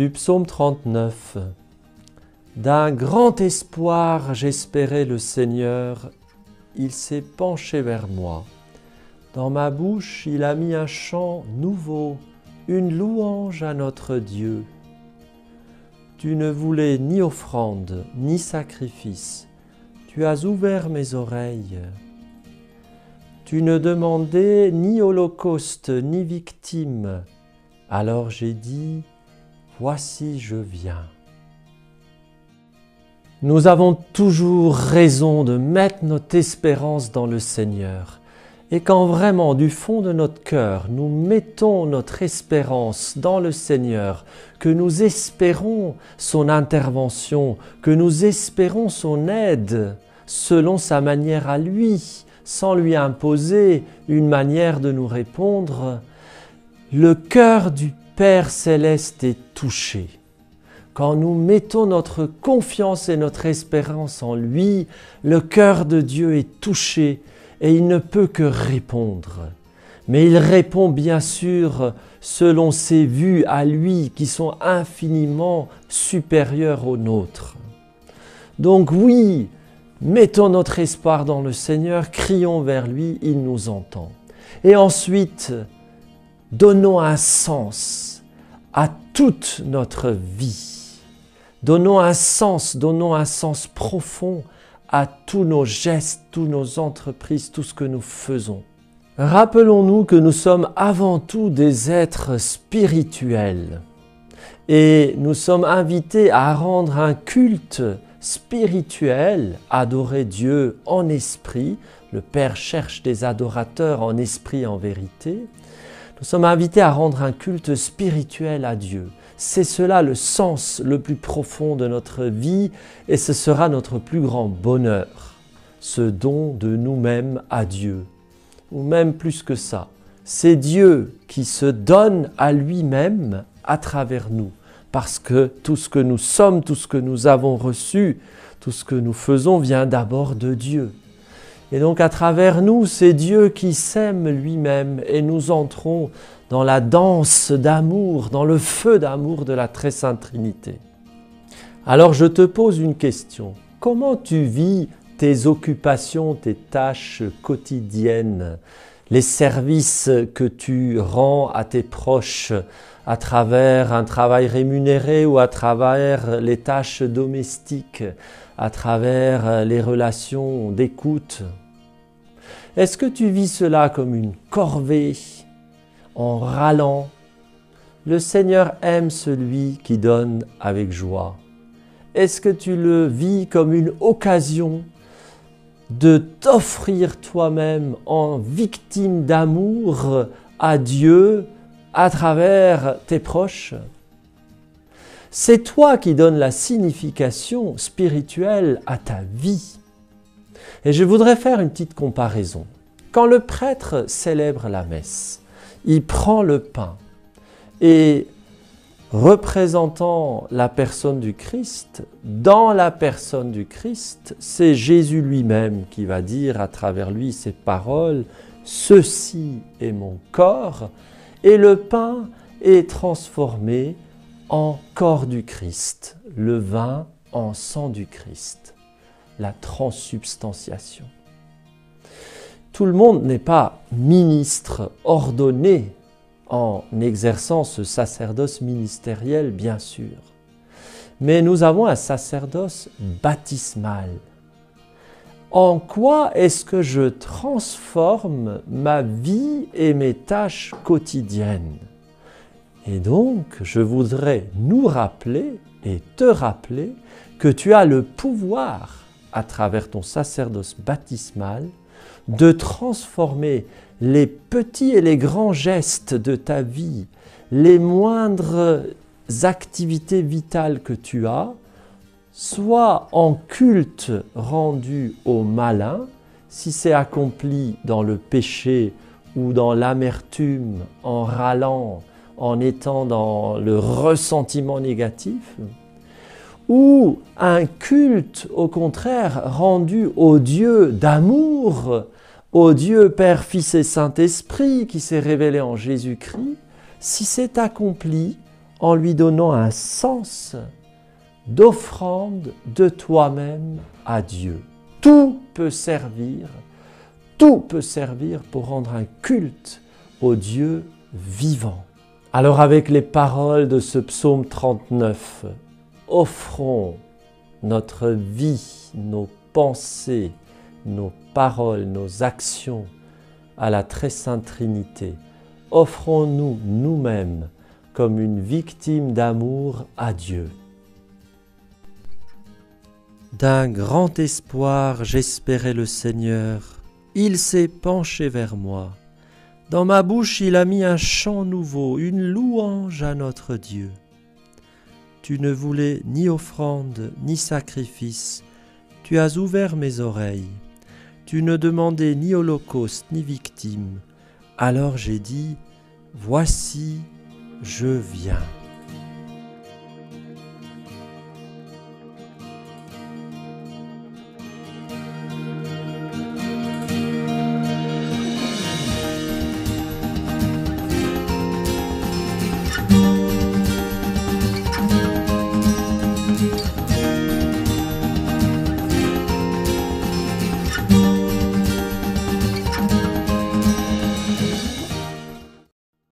Du psaume 39. D'un grand espoir j'espérais le Seigneur, il s'est penché vers moi. Dans ma bouche il a mis un chant nouveau, une louange à notre Dieu. Tu ne voulais ni offrande, ni sacrifice, tu as ouvert mes oreilles. Tu ne demandais ni holocauste, ni victime. Alors j'ai dit, voici je viens. Nous avons toujours raison de mettre notre espérance dans le Seigneur. Et quand vraiment, du fond de notre cœur, nous mettons notre espérance dans le Seigneur, que nous espérons son intervention, que nous espérons son aide selon sa manière à lui, sans lui imposer une manière de nous répondre, le cœur du Père Céleste est touché. Quand nous mettons notre confiance et notre espérance en lui, le cœur de Dieu est touché et il ne peut que répondre. Mais il répond bien sûr selon ses vues à lui qui sont infiniment supérieures aux nôtres. Donc oui, mettons notre espoir dans le Seigneur, crions vers lui, il nous entend. Et ensuite, donnons un sens à toute notre vie. Donnons un sens profond à tous nos gestes, toutes nos entreprises, tout ce que nous faisons. Rappelons-nous que nous sommes avant tout des êtres spirituels et nous sommes invités à rendre un culte spirituel, adorer Dieu en esprit. Le Père cherche des adorateurs en esprit et en vérité. Nous sommes invités à rendre un culte spirituel à Dieu. C'est cela le sens le plus profond de notre vie et ce sera notre plus grand bonheur, ce don de nous-mêmes à Dieu. Ou même plus que ça, c'est Dieu qui se donne à lui-même à travers nous. Parce que tout ce que nous sommes, tout ce que nous avons reçu, tout ce que nous faisons vient d'abord de Dieu. Et donc à travers nous, c'est Dieu qui s'aime lui-même et nous entrons dans la danse d'amour, dans le feu d'amour de la très sainte Trinité. Alors je te pose une question. Comment tu vis tes occupations, tes tâches quotidiennes, les services que tu rends à tes proches à travers un travail rémunéré ou à travers les tâches domestiques, à travers les relations d'écoute? Est-ce que tu vis cela comme une corvée, en râlant? Le Seigneur aime celui qui donne avec joie. Est-ce que tu le vis comme une occasion de t'offrir toi-même en victime d'amour à Dieu à travers tes proches? C'est toi qui donnes la signification spirituelle à ta vie. Et je voudrais faire une petite comparaison. Quand le prêtre célèbre la messe, il prend le pain et représentant la personne du Christ, dans la personne du Christ, c'est Jésus lui-même qui va dire à travers lui ces paroles « Ceci est mon corps » et le pain est transformé en corps du Christ, le vin en sang du Christ, la transsubstantiation. Tout le monde n'est pas ministre ordonné en exerçant ce sacerdoce ministériel, bien sûr. Mais nous avons un sacerdoce baptismal. En quoi est-ce que je transforme ma vie et mes tâches quotidiennes? Et donc, je voudrais nous rappeler et te rappeler que tu as le pouvoir, à travers ton sacerdoce baptismal, de transformer les petits et les grands gestes de ta vie, les moindres activités vitales que tu as, soit en culte rendu au malin, si c'est accompli dans le péché ou dans l'amertume, en râlant, en étant dans le ressentiment négatif, ou un culte, au contraire, rendu au Dieu d'amour, au Dieu Père, Fils et Saint-Esprit qui s'est révélé en Jésus-Christ, si c'est accompli en lui donnant un sens d'offrande de toi-même à Dieu. Tout peut servir pour rendre un culte au Dieu vivant. Alors avec les paroles de ce psaume 39, offrons notre vie, nos pensées, nos paroles, nos actions à la très sainte Trinité. Offrons-nous nous-mêmes comme une victime d'amour à Dieu. D'un grand espoir, j'espérais le Seigneur. Il s'est penché vers moi. Dans ma bouche, il a mis un chant nouveau, une louange à notre Dieu. Tu ne voulais ni offrande, ni sacrifice. Tu as ouvert mes oreilles. Tu ne demandais ni holocauste, ni victime. Alors j'ai dit, voici, je viens.